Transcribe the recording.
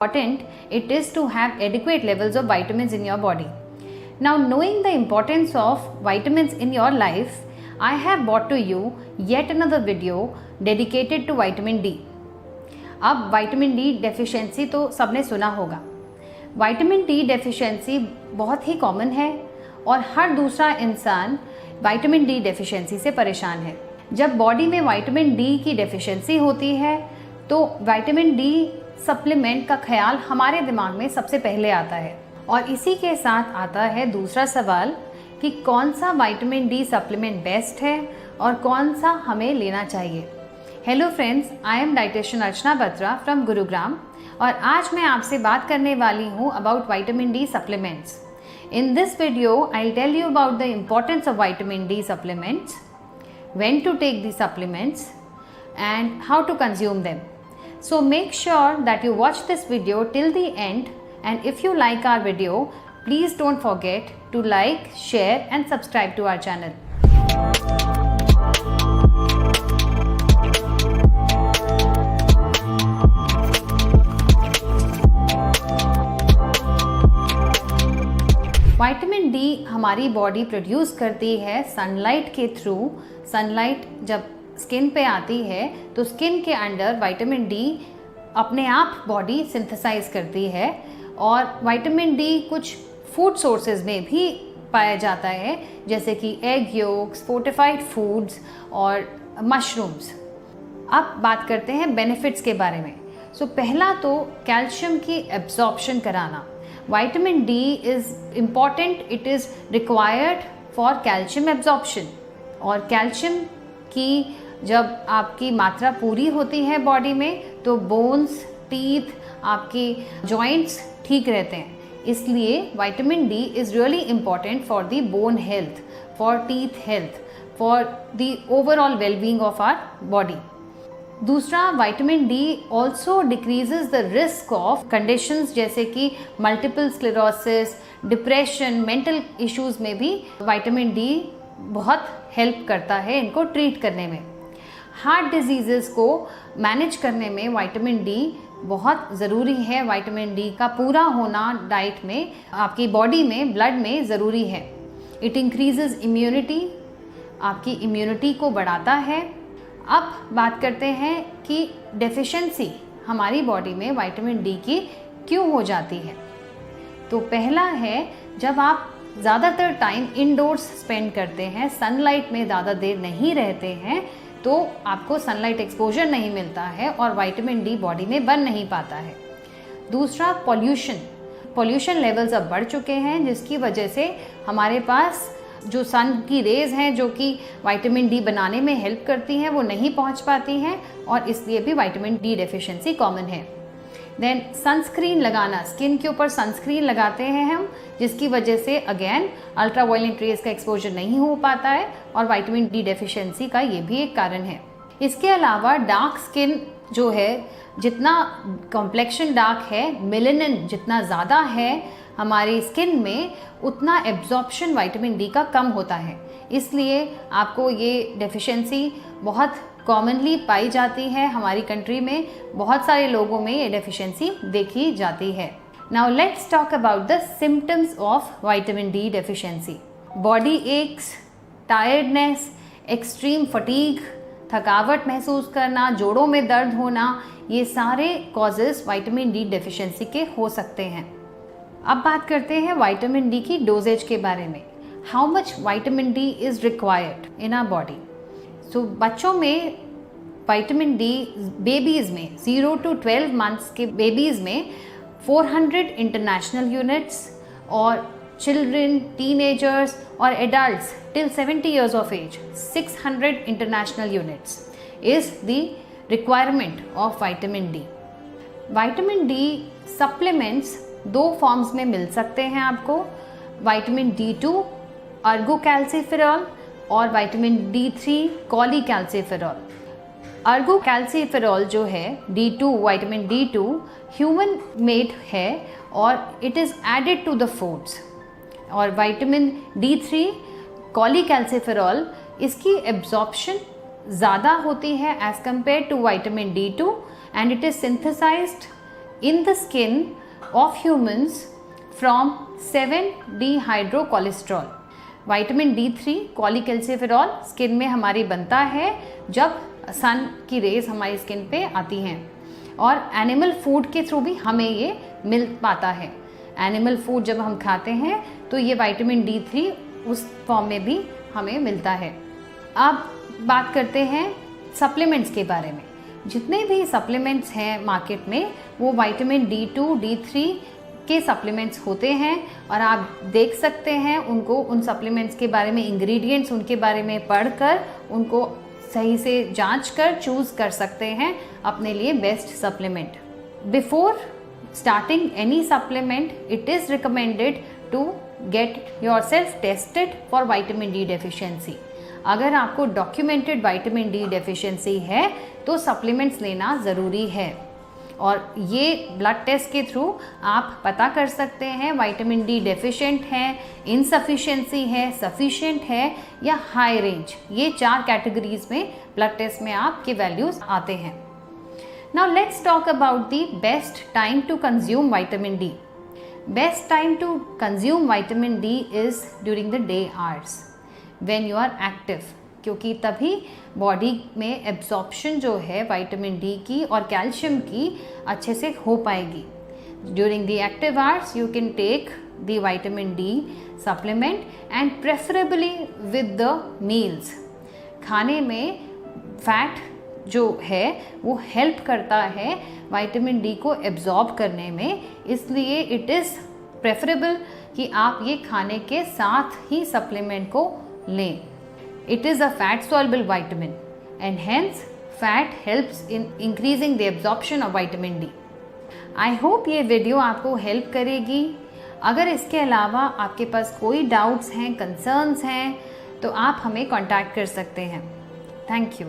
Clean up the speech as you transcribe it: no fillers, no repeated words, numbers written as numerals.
important it is to have adequate levels of vitamins in your body. Now, knowing the importance of vitamins in your life, I have brought to you yet another video dedicated to vitamin D. अब vitamin D deficiency तो सबने सुना होगा। Vitamin D deficiency बहुत ही common है और हर दूसरा इंसान विटामिन डी डेफिशिएंसी से परेशान है। जब बॉडी में विटामिन डी की डेफिशिएंसी होती है तो विटामिन डी सप्लीमेंट का ख्याल हमारे दिमाग में सबसे पहले आता है और इसी के साथ आता है दूसरा सवाल कि कौन सा विटामिन डी सप्लीमेंट बेस्ट है और कौन सा हमें लेना चाहिए। Hello friends, I am dietitian Archana Batra from Gurugram और आज मैं आपसे बात करने वाली हूँ about vitamin D supplements. In this video I will tell you about the importance of vitamin D supplements, when to take the supplements and how to consume them. So make sure that you watch this video till the end, and if you like our video, please don't forget to like, share and subscribe to our channel. Vitamin D हमारी body produce करती है sunlight के through. Sunlight जब skin पे आती है तो skin के अंडर विटामिन डी अपने आप बॉडी सिंथेसाइज करती है और विटामिन डी कुछ फूड सोर्सेज में भी पाया जाता है जैसे कि एग योक्स, फोर्टिफाइड फूड्स और मशरूम्स। अब बात करते हैं बेनिफिट्स के बारे में। पहला तो कैल्शियम की एब्जॉर्प्शन कराना। Vitamin D is important, it is required for calcium absorption और कैल्शियम की जब आपकी मात्रा पूरी होती है बॉडी में तो बोन्स, टीथ, आपकी जॉइंट्स ठीक रहते हैं। इसलिए vitamin D is really important for the bone health, for teeth health, for the overall wellbeing of our body. दूसरा, vitamin D also decreases the risk of conditions जैसे कि multiple sclerosis, depression, mental issues में भी vitamin D बहुत help करता है इनको treat करने में। हार्ट डिजीज़ेस को मैनेज करने में विटामिन डी बहुत ज़रूरी है। विटामिन डी का पूरा होना डाइट में, आपकी बॉडी में, ब्लड में ज़रूरी है। इट इंक्रीजेज इम्यूनिटी, आपकी इम्यूनिटी को बढ़ाता है। अब बात करते हैं कि डेफिशिएंसी हमारी बॉडी में विटामिन डी की क्यों हो जाती है। तो पहला है, जब आप ज़्यादातर टाइम इंडोर्स स्पेंड करते हैं, सनलाइट में ज़्यादा देर नहीं रहते हैं, तो आपको सनलाइट एक्सपोजर नहीं मिलता है और विटामिन डी बॉडी में बन नहीं पाता है। दूसरा, पॉल्यूशन लेवल्स अब बढ़ चुके हैं जिसकी वजह से हमारे पास जो सन की रेज़ हैं जो कि विटामिन डी बनाने में हेल्प करती हैं वो नहीं पहुंच पाती हैं और इसलिए भी विटामिन डी डेफिशिएंसी कॉमन है। देन सनस्क्रीन लगाना, स्किन के ऊपर सनस्क्रीन लगाते हैं हम जिसकी वजह से अगेन अल्ट्रावायलेट रेज का एक्सपोजर नहीं हो पाता है और विटामिन डी डेफिशिएंसी का ये भी एक कारण है। इसके अलावा डार्क स्किन जो है, जितना कॉम्प्लेक्शन डार्क है, मेलेनिन जितना ज़्यादा है हमारी स्किन में, उतना एब्जॉर्प्शन विटामिन डी का कम होता है। इसलिए आपको ये डेफिशिएंसी बहुत कॉमनली पाई जाती है हमारी कंट्री में। बहुत सारे लोगों में ये डेफिशिएंसी देखी जाती है। Now let's talk about the symptoms of vitamin D deficiency. Body aches, tiredness, extreme fatigue, थकावट महसूस करना, जोड़ों में दर्द होना, ये सारे कॉजेज़ विटामिन डी डेफिशिएंसी के हो सकते हैं। अब बात करते हैं विटामिन डी की डोजेज के बारे में। How much vitamin D is required in our body. बच्चों में विटामिन डी, बेबीज़ में 0 to 12 मंथ्स के बेबीज़ में 400 इंटरनेशनल यूनिट्स और चिल्ड्रन, टीनेजर्स और adults till 70 years of age 600 international units is the requirement of vitamin D. Vitamin D supplements दो forms में मिल सकते हैं आपको, विटामिन D2 अर्गोकैल्सिफेरॉल और विटामिन D3 कॉलीकैल्सिफेरॉल। अर्गोकैल्सिफेरॉल जो है D2, vitamin D2 human made है और it is added to the foods, और विटामिन D3 कॉलीकैल्सिफेरॉल इसकी एब्जॉर्प्शन ज़्यादा होती है as compared to vitamin D2 and it is synthesised in the skin of humans from 7-dehydrocholesterol. Vitamin D3 cholecalciferol skin में हमारी बनता है जब सन की रेज हमारी स्किन पे आती हैं, और एनिमल फूड के थ्रू भी हमें ये मिल पाता है। एनिमल फूड जब हम खाते हैं तो ये विटामिन D3 उस फॉर्म में भी हमें मिलता है। अब बात करते हैं सप्लीमेंट्स के बारे में। जितने भी सप्लीमेंट्स हैं मार्केट में वो विटामिन D2, D3 के सप्लीमेंट्स होते हैं, और आप देख सकते हैं उनको, उन सप्लीमेंट्स के बारे में, इंग्रेडिएंट्स उनके बारे में पढ़कर उनको सही से जांच कर चूज़ कर सकते हैं अपने लिए best supplement. Before starting any supplement it is recommended to get yourself tested for vitamin D deficiency. अगर आपको डॉक्यूमेंटेड विटामिन D डेफिशिएंसी है तो सप्लीमेंट्स लेना ज़रूरी है, और ये ब्लड टेस्ट के थ्रू आप पता कर सकते हैं विटामिन D डेफिशिएंट है, इनसफिशिएंसी है, सफिशिएंट है या हाई रेंज। ये 4 कैटेगरीज में ब्लड टेस्ट में आपके वैल्यूज़ आते हैं। Now let's talk about the best time to consume vitamin D। Best time to consume vitamin D is during the day hours when you are active, क्योंकि तभी body में absorption जो है vitamin D की और calcium की अच्छे से हो पाएगी। During the active hours you can take the vitamin D supplement and preferably with the meals. खाने में फैट जो है वो हेल्प करता है विटामिन D को एब्जॉर्ब करने में, इसलिए इट इज़ प्रेफरेबल कि आप ये खाने के साथ ही सप्लीमेंट को लें। It is a fat soluble vitamin and hence fat helps in increasing the absorption of vitamin D. I hope ये वीडियो आपको हेल्प करेगी। अगर इसके अलावा आपके पास कोई डाउट्स हैं, कंसर्न्स हैं, तो आप हमें कांटेक्ट कर सकते हैं। Thank you.